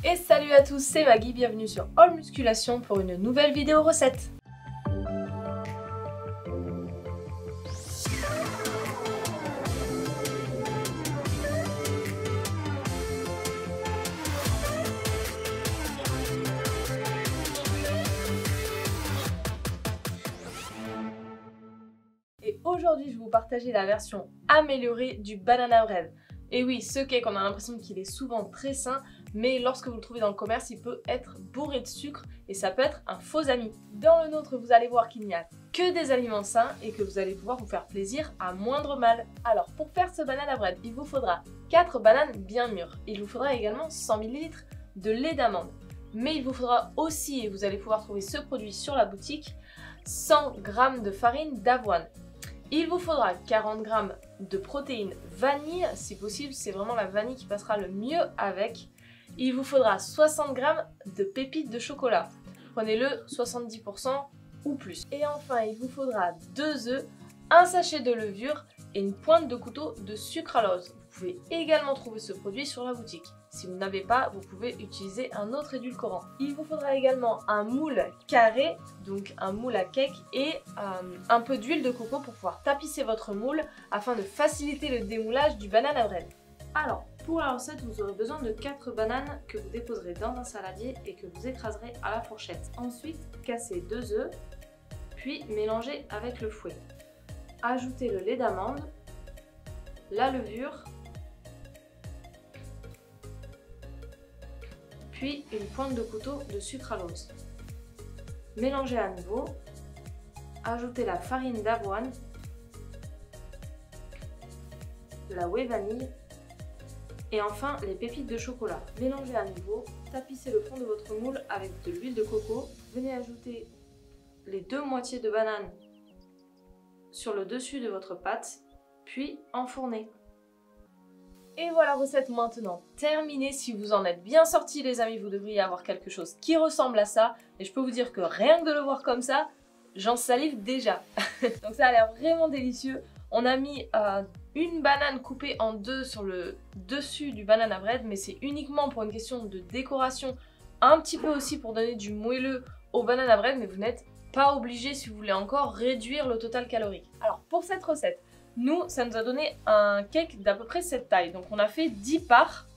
Et salut à tous, c'est Maggie, bienvenue sur All Musculation pour une nouvelle vidéo recette. Et aujourd'hui, je vais vous partager la version améliorée du banana bread. Et oui, ce cake, on a l'impression qu'il est souvent très sain, mais lorsque vous le trouvez dans le commerce, il peut être bourré de sucre et ça peut être un faux ami. Dans le nôtre, vous allez voir qu'il n'y a que des aliments sains et que vous allez pouvoir vous faire plaisir à moindre mal. Alors, pour faire ce banana bread, il vous faudra 4 bananes bien mûres. Il vous faudra également 100 ml de lait d'amande. Mais il vous faudra aussi, et vous allez pouvoir trouver ce produit sur la boutique, 100 g de farine d'avoine. Il vous faudra 40 g de protéines vanille, si possible, c'est vraiment la vanille qui passera le mieux avec. Il vous faudra 60 g de pépites de chocolat, prenez-le 70% ou plus. Et enfin, il vous faudra 2 œufs, un sachet de levure et une pointe de couteau de sucralose. Vous pouvez également trouver ce produit sur la boutique. Si vous n'avez pas, vous pouvez utiliser un autre édulcorant. Il vous faudra également un moule carré, donc un moule à cake, et un peu d'huile de coco pour pouvoir tapisser votre moule afin de faciliter le démoulage du banana bread. Alors, pour la recette, vous aurez besoin de 4 bananes que vous déposerez dans un saladier et que vous écraserez à la fourchette. Ensuite, cassez 2 œufs, puis mélangez avec le fouet. Ajoutez le lait d'amande, la levure, puis une pointe de couteau de sucralose. Mélangez à nouveau, ajoutez la farine d'avoine, la whey vanille et enfin les pépites de chocolat. Mélangez à nouveau, tapissez le fond de votre moule avec de l'huile de coco. Venez ajouter les 2 moitiés de banane sur le dessus de votre pâte, puis enfournez. Et voilà, recette maintenant terminée. Si vous en êtes bien sortis les amis, vous devriez avoir quelque chose qui ressemble à ça. Et je peux vous dire que rien que de le voir comme ça, j'en salive déjà. Donc ça a l'air vraiment délicieux. On a mis une banane coupée en 2 sur le dessus du banana bread, mais c'est uniquement pour une question de décoration, un petit peu aussi pour donner du moelleux au banana bread, mais vous n'êtes pas obligé si vous voulez encore réduire le total calorique. Alors pour cette recette, nous, ça nous a donné un cake d'à peu près cette taille. Donc on a fait 10 parts,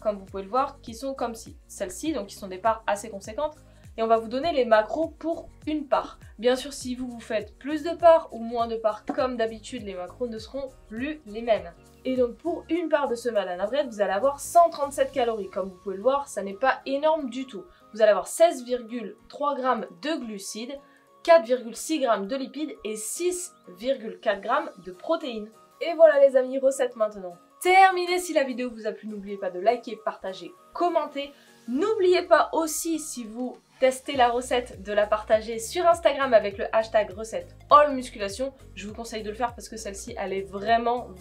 comme vous pouvez le voir, qui sont comme celles-ci, donc qui sont des parts assez conséquentes. Et on va vous donner les macros pour une part. Bien sûr, si vous faites plus de parts ou moins de parts, comme d'habitude, les macros ne seront plus les mêmes. Et donc pour une part de ce banana bread, vous allez avoir 137 calories. Comme vous pouvez le voir, ça n'est pas énorme du tout. Vous allez avoir 16,3 g de glucides, 4,6 g de lipides et 6,4 g de protéines. Et voilà les amis, recette maintenant terminée. Si la vidéo vous a plu, n'oubliez pas de liker, partager, commenter. N'oubliez pas aussi, si vous testez la recette, de la partager sur Instagram avec le hashtag recette AllMusculation. Je vous conseille de le faire parce que celle-ci, elle est vraiment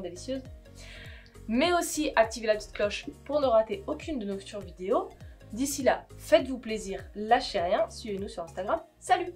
délicieuse. Mais aussi, activez la petite cloche pour ne rater aucune de nos futures vidéos. D'ici là, faites-vous plaisir, lâchez rien, suivez-nous sur Instagram. Salut!